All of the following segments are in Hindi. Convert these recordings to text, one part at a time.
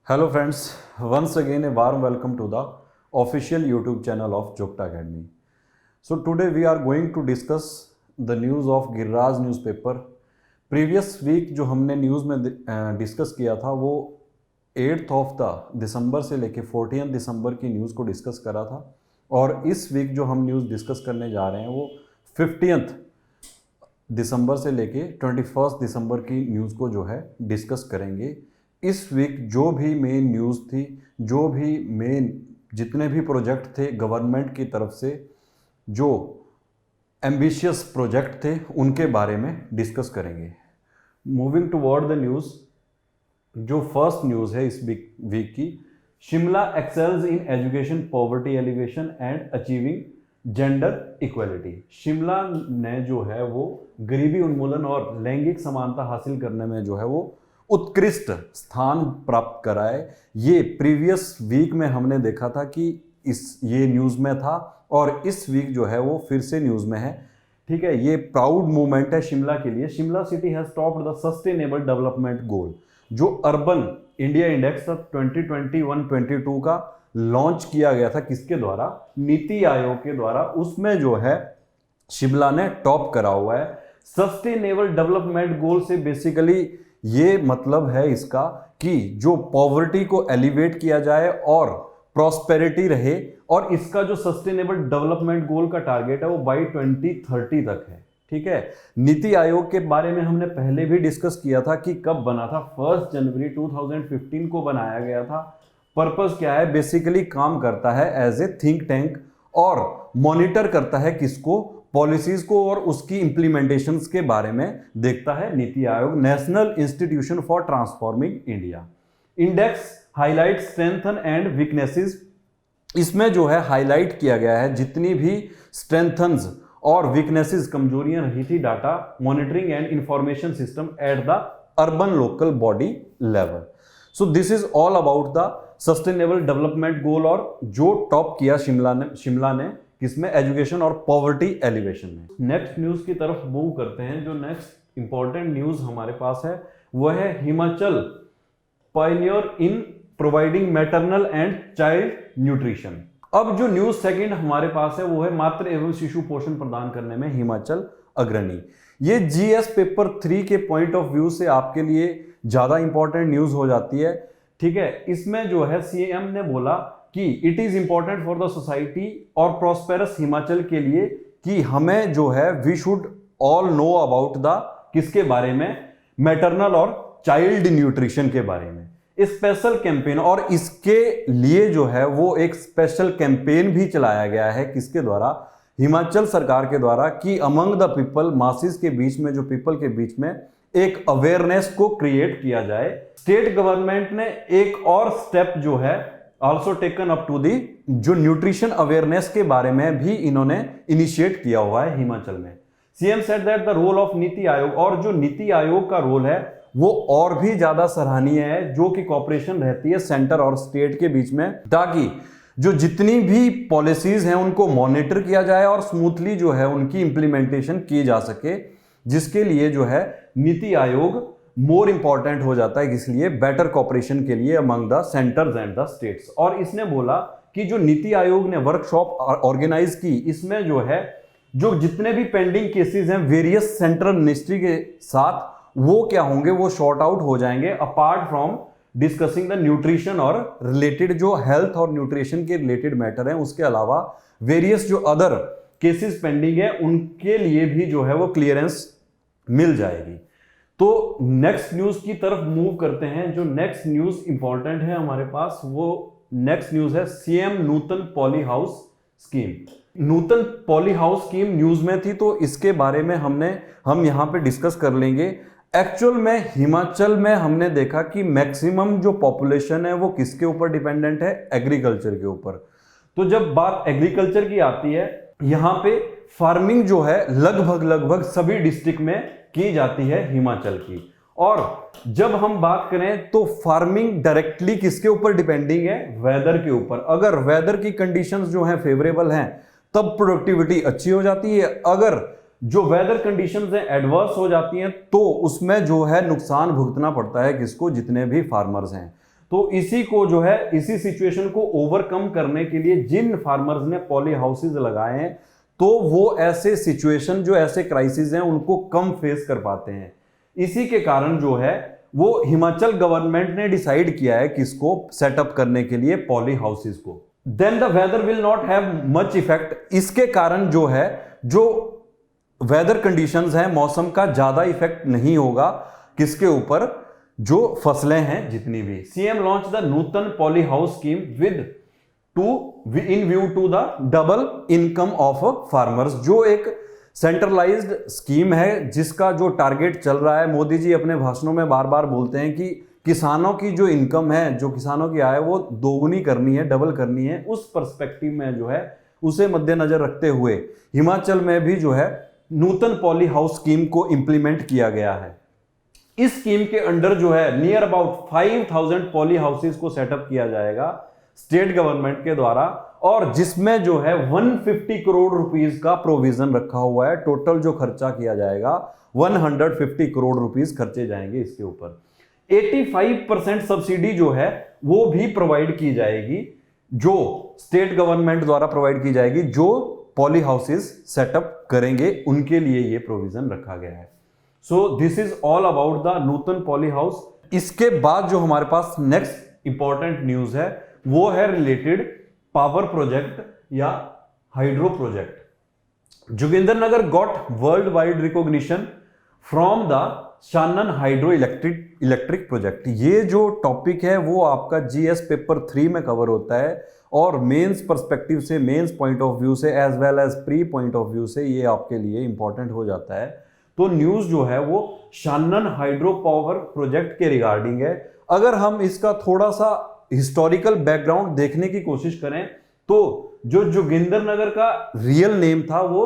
Hello friends, once again a warm welcome to the official YouTube channel of Jokta Academy. So today we are going to discuss the news of Giriraj newspaper. Previous week जो हमने न्यूज़ में डिस्कस किया था वो 8th ऑफ द दिसंबर से लेके 14th दिसंबर की न्यूज़ को डिस्कस करा था, और इस वीक जो हम न्यूज़ डिस्कस करने जा रहे हैं वो 15th दिसंबर से लेके 21st दिसंबर की न्यूज़ को जो है डिस्कस करेंगे। इस वीक जो भी मेन न्यूज़ थी, जो भी मेन जितने भी प्रोजेक्ट थे गवर्नमेंट की तरफ से, जो एम्बिशियस प्रोजेक्ट थे, उनके बारे में डिस्कस करेंगे। मूविंग टुवर्ड द न्यूज़, जो फर्स्ट न्यूज़ है इस वीक की, Shimla excels in education poverty alleviation and achieving gender equality. Shimla ने जो है वो गरीबी उन्मूलन और लैंगिक समानता हासिल करने में जो है वो उत्कृष्ट स्थान प्राप्त करा है। ये प्रीवियस वीक में हमने देखा था कि ये न्यूज़ में था, और इस वीक जो है वो फिर से न्यूज़ में है। ठीक है, ये प्राउड मूवमेंट है शिमला के लिए। Shimla city has topped the sustainable development goal, जो अर्बन इंडिया इंडेक्स 2021-22 का लॉन्च किया गया था। किसके द्वारा? नीति आयोग के द्वारा। उसमें जो है शिमला ने टॉप करा हुआ है। सस्टेनेबल डेवलपमेंट गोल से बेसिकली ये मतलब है इसका कि जो पॉवर्टी को एलिवेट किया जाए और प्रॉस्पेरिटी रहे, और इसका जो सस्टेनेबल डेवलपमेंट गोल का टारगेट है वो बाई 2030 तक है। ठीक है, नीति आयोग के बारे में हमने पहले भी डिस्कस किया था कि कब बना था। 1 जनवरी 2015 को बनाया गया था। पर्पस क्या है? बेसिकली काम करता है एज ए थिंक टैंक और मॉनिटर करता है किसको? पॉलिसीज को, और उसकी इंप्लीमेंटेशंस के बारे में देखता है NITI Aayog. National institution for transforming India index highlight strengthen and weaknesses. इसमें जो है हाईलाइट किया गया है जितनी भी स्ट्रेंथन्स और वीकनेसेस, कमजोरियां रही थी data monitoring and information system at the urban local body level. So this is all about the sustainable development goal, और जो टॉप किया शिमला ने किसमें? एजुकेशन और पॉवर्टी एलिवेशन में। नेक्स्ट न्यूज की तरफ मूव करते हैं। जो नेक्स्ट इंपॉर्टेंट न्यूज हमारे पास है वह है Himachal Pioneer in providing maternal and child nutrition. अब जो न्यूज सेकंड हमारे पास है वो है मातृ एवं शिशु पोषण प्रदान करने में हिमाचल अग्रणी। ये जीएस पेपर 3 के पॉइंट ऑफ व्यू से आपके लिए ज्यादा इंपॉर्टेंट न्यूज हो जाती है। ठीक है, इसमें जो है सीएम ने बोला कि it is important for the society और प्रॉस्पेरस हिमाचल के लिए कि हमें जो है we should all know about the किसके बारे में? मैटरनल और चाइल्ड न्यूट्रिशन के बारे में। स्पेशल कैंपेन, और इसके लिए जो है वो एक स्पेशल कैंपेन भी चलाया गया है। किसके द्वारा? हिमाचल सरकार के द्वारा, कि अमंग द पीपल, मासिस के बीच में, जो पीपल के बीच में एक अवेयरनेस को क्रिएट किया जाए। स्टेट गवर्नमेंट ने एक और स्टेप जो है also taken up to the, जो न्यूट्रिशन अवेयरनेस के बारे में भी इन्होंने इनिशिएट किया हुआ है हिमाचल में। CM said that the role of NITI Aayog, और जो नीति आयोग का रोल है वो और भी ज्यादा सराहनीय है, जो कि कॉपरेशन रहती है सेंटर और स्टेट के बीच में, ताकि जो जितनी भी पॉलिसीज हैं उनको मॉनिटर किया जाए और स्मूथली जो है उनकी इंप्लीमेंटेशन की जा सके, जिसके लिए जो है नीति आयोग मोर इंपॉर्टेंट हो जाता है। इसलिए बेटर कॉपरेशन के लिए among the centres and the states. और इसने बोला कि जो नीति आयोग ने वर्कशॉप ऑर्गेनाइज की, इसमें जो है जो जितने भी पेंडिंग केसेस हैं वेरियस सेंट्रल मिनिस्ट्री के साथ, वो क्या होंगे? वो शॉर्ट आउट हो जाएंगे। Apart from discussing the nutrition और रिलेटेड जो हेल्थ और न्यूट्रिशन के रिलेटेड मैटर हैं, उसके अलावा वेरियस जो अदर केसेस पेंडिंग है उनके लिए भी जो है वो क्लियरेंस मिल जाएगी। तो नेक्स्ट न्यूज की तरफ मूव करते हैं। जो नेक्स्ट न्यूज इंपॉर्टेंट है हमारे पास, वो नेक्स्ट न्यूज है सीएम नूतन पॉली हाउस स्कीम। नूतन पॉली हाउस स्कीम न्यूज में थी, तो इसके बारे में हम यहां पे डिस्कस कर लेंगे। एक्चुअल में हिमाचल में हमने देखा कि मैक्सिमम जो पॉपुलेशन है वो किसके ऊपर डिपेंडेंट है? एग्रीकल्चर के ऊपर। तो जब बात एग्रीकल्चर की आती है, यहां पे फार्मिंग जो है लगभग सभी डिस्ट्रिक्ट में की जाती है हिमाचल की। और जब हम बात करें तो फार्मिंग डायरेक्टली किसके ऊपर डिपेंडिंग है? वेदर के ऊपर। अगर वेदर की कंडीशंस जो हैं फेवरेबल हैं तब प्रोडक्टिविटी अच्छी हो जाती है। अगर जो वेदर कंडीशंस हैं एडवर्स हो जाती हैं तो उसमें जो है नुकसान भुगतना पड़ता है किसको? जितने भी फार्मर्स हैं। तो इसी को जो है, इसी सिचुएशन को ओवरकम करने के लिए जिन फार्मर्स ने पॉली हाउसेज लगाए हैं, तो वो ऐसे सिचुएशन, जो ऐसे क्राइसिस हैं, उनको कम फेस कर पाते हैं। इसी के कारण जो है वो हिमाचल गवर्नमेंट ने डिसाइड किया है किसको सेटअप करने के लिए, पॉली हाउसेज को। Then the weather will not have much effect. इसके कारण जो है, जो वेदर कंडीशंस हैं, मौसम का ज्यादा इफेक्ट नहीं होगा किसके ऊपर, जो फसलें हैं जितनी भी। CM launch the Nutan poly house scheme with in view to the double income of farmers, जो एक सेंट्रलाइज्ड स्कीम है जिसका जो टारगेट चल रहा है। मोदी जी अपने भाषणों में बार बार बोलते हैं कि किसानों की जो इनकम है, जो किसानों की आय, वो दोगुनी करनी है, डबल करनी है। उस पर्सपेक्टिव में जो है, उसे मद्देनजर रखते हुए हिमाचल में भी जो है नूतन पॉली हाउस स्कीम को इंप्लीमेंट किया गया है। इस स्कीम के अंडर जो है नियर अबाउट 5000 पॉली हाउसेज को सेटअप किया जाएगा स्टेट गवर्नमेंट के द्वारा, और जिसमें जो है 150 करोड़ रुपीस का प्रोविजन रखा हुआ है। टोटल जो खर्चा किया जाएगा 150 करोड़ रुपीस खर्चे जाएंगे इसके ऊपर। 85% सब्सिडी जो है वो भी प्रोवाइड की जाएगी, जो स्टेट गवर्नमेंट द्वारा प्रोवाइड की जाएगी, जो पॉली हाउसेज सेटअप करेंगे उनके लिए ये प्रोविजन रखा गया है। So this is all about the Nutan poly house. इसके बाद जो हमारे पास नेक्स्ट इंपॉर्टेंट न्यूज है वो है रिलेटेड पावर प्रोजेक्ट या hydro project. Jogindernagar got world wide recognition from the Shanan hydro electric project. ये जो टॉपिक है वो आपका जीएस पेपर 3 में कवर होता है, और मेंस पर्सपेक्टिव से, मेंस पॉइंट ऑफ व्यू से, as well as pre point of view से ये आपके लिए इंपॉर्टेंट हो जाता है। तो न्यूज जो है वो शानन हाइड्रो पावर प्रोजेक्ट के रिगार्डिंग है। अगर हम इसका थोड़ा सा हिस्टोरिकल बैकग्राउंड देखने की कोशिश करें, तो जो जोगिंदरनगर का रियल नेम था वो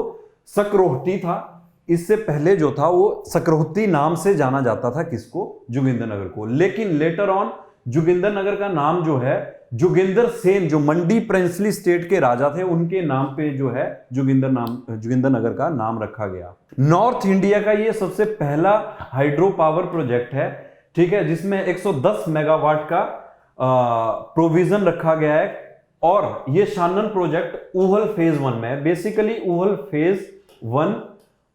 सकरोहती था। इससे पहले जो था वो सकरोहती नाम से जाना जाता था किसको, जोगिंदरनगर को। लेकिन लेटर ऑन जोगिंदरनगर का नाम जो है जोगिंदर सेन, जो मंडी प्रिंसली स्टेट के राजा थे, उनके नाम पे जो है जोगिंदरनगर का नाम रखा गया। नॉर्थ इंडिया का ये सबसे पहला हाइड्रो पावर प्रोजेक्ट है, ठीक है, जिसमें 110 मेगावाट का प्रोविजन रखा गया है। और ये शानन प्रोजेक्ट ऊहल फेज 1 में है। Basically Uhl phase 1,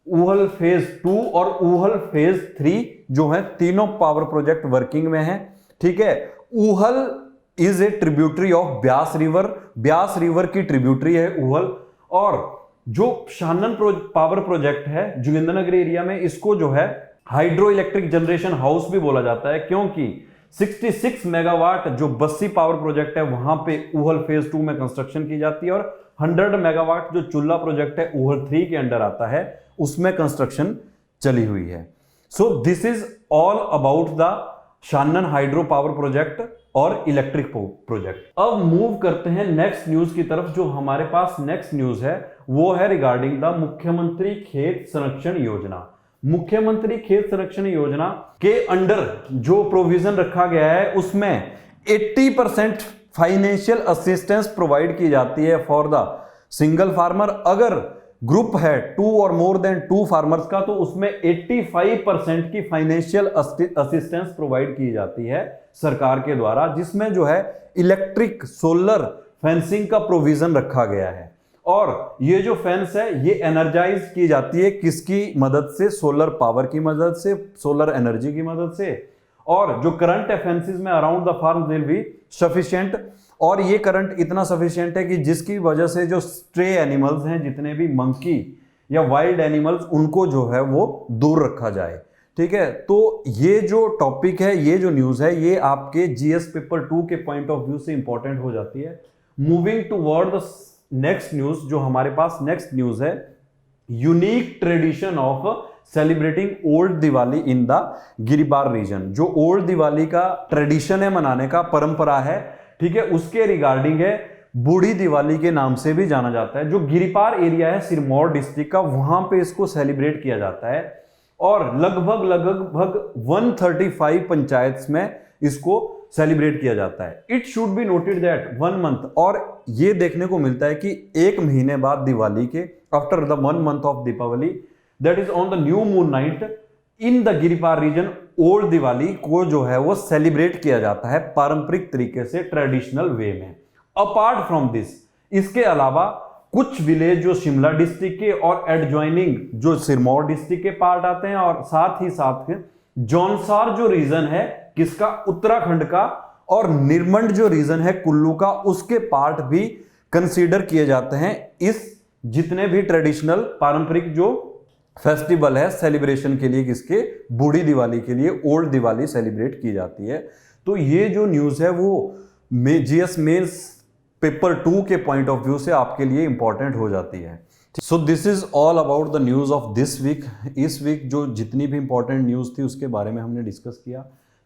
Uhl phase 2 और ऊहल फेज 3 जो है, तीनों पावर प्रोजेक्ट वर्किंग में है, ठीक है। Uhl is a tributary of Beas river, Beas river की ट्रिब्यूटरी है ऊहल। और जो शानन पावर प्रोजेक्ट है जोगिंदरनगर एरिया में, इसको जो है हाइड्रो इलेक्ट्रिक जनरेशन हाउस भी बोला जाता है, क्योंकि 66 मेगावाट जो बस्सी पावर प्रोजेक्ट है वहां पे ऊहल फेज 2 में कंस्ट्रक्शन की जाती है, और 100 मेगावाट जो चुल्ला प्रोजेक्ट है ऊहल 3 के अंडर आता है, उसमें कंस्ट्रक्शन चली हुई है। So this is all about the Shanan hydro power project और इलेक्ट्रिक प्रोजेक्ट। अब मूव करते हैं नेक्स्ट न्यूज की तरफ। जो हमारे पास नेक्स्ट न्यूज है वो है रिगार्डिंग द मुख्यमंत्री खेत संरक्षण योजना। मुख्यमंत्री खेत संरक्षण योजना के अंडर जो प्रोविजन रखा गया है उसमें 80% फाइनेंशियल असिस्टेंस प्रोवाइड की जाती है फॉर द सिंगल फार्मर। अगर ग्रुप है 2 और मोर देन 2 फार्मर्स का, तो उसमें 85% की फाइनेंशियल असिस्टेंस प्रोवाइड की जाती है सरकार के द्वारा, जिसमें जो है इलेक्ट्रिक सोलर फेंसिंग का प्रोविजन रखा गया है। और ये जो फेंस है ये एनर्जाइज की जाती है किसकी मदद से, सोलर पावर की मदद से, सोलर एनर्जी की मदद से। और जो करंट है फेंसेस में around the farm will be sufficient, और ये करंट इतना सफिशिएंट है कि जिसकी वजह से जो स्ट्रे एनिमल्स हैं, जितने भी मंकी या वाइल्ड एनिमल्स, उनको जो है वो दूर रखा जाए, ठीक है। तो ये जो टॉपिक है, ये जो न्यूज है, ये आपके जीएस पेपर 2 के पॉइंट ऑफ व्यू से इंपॉर्टेंट हो जाती है। Moving toward the next news, जो हमारे पास नेक्स्ट न्यूज है, unique tradition of celebrating old Diwali in the Giripar region. जो ओल्ड दिवाली का ट्रेडिशन है, मनाने का परंपरा है, ठीक है, उसके रिगार्डिंग है, बूढ़ी दिवाली के नाम से भी जाना जाता है। जो गिरिपार एरिया है सिरमौर डिस्ट्रिक्ट का, वहां पे इसको सेलिब्रेट किया जाता है, और लगभग 135 पंचायत में इसको सेलिब्रेट किया जाता है। It should be noted that 1 month, और ये देखने को मिलता है कि 1 महीने बाद दिवाली के, after the 1 month of Deepawali, that is on the new moon night in the Giripar region, old Diwali को जो है वो सेलिब्रेट किया जाता है पारंपरिक तरीके से, ट्रेडिशनल वे में। अपार्ट फ्रॉम दिस, इसके अलावा कुछ विलेज जो शिमला डिस्ट्रिक्ट के और एडजॉइनिंग जो सिरमौर डिस्ट्रिक्ट के पार्ट आते हैं, और साथ ही साथ जौनसार जो रीजन है किसका, उत्तराखंड का, और निरमंड जो रीजन है कुल्लू का, उसके पार्ट भी कंसीडर किए जाते हैं इस जितने भी ट्रेडिशनल पारंपरिक जो फेस्टिवल है सेलिब्रेशन के लिए, किसके, बूढ़ी दिवाली के लिए ओल्ड दिवाली सेलिब्रेट की जाती है। तो ये जो न्यूज़ है वो जीएस मेंस पेपर 2 के पॉइंट ऑफ व्यू से आपके लिए इंपॉर्टेंट हो जाती है। So this is all about the news of this week. इस वीक जो जितनी भी इंपॉर्टेंट न्यूज़ थी उसके बारे में हमने डिस्कस किया,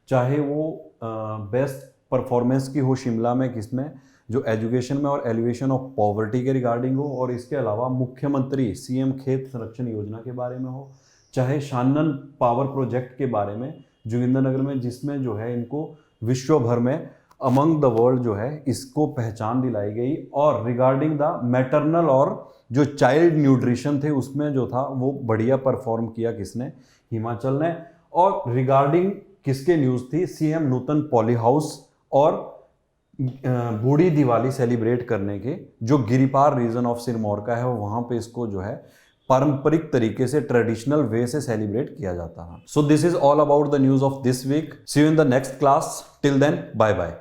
चाहे वो बेस्ट परफॉर्मेंस की हो शिमला में, किसमें, जो एजुकेशन में और एलिवेशन ऑफ पॉवर्टी के रिगार्डिंग हो, और इसके अलावा मुख्यमंत्री सीएम खेत संरक्षण योजना के बारे में हो, चाहे शानन पावर प्रोजेक्ट के बारे में जोगिंदरनगर में, जिसमें जो है इनको विश्व भर में अमंग द वर्ल्ड जो है इसको पहचान दिलाई गई, और रिगार्डिंग द मैटरनल और जो चाइल्ड न्यूट्रिशन थे उसमें जो था वो बढ़िया परफॉर्म किया, किसने, हिमाचल ने। और रिगार्डिंग किसके न्यूज़ थी, सीएम नूतन पॉली हाउस और बूढ़ी दिवाली सेलिब्रेट करने के जो गिरिपार रीजन ऑफ सिरमौर का है वहाँ पे इसको जो है पारंपरिक तरीके से, ट्रेडिशनल वे से सेलिब्रेट किया जाता है। So this is all about the news of this week. See you in the next class. Till then, bye bye.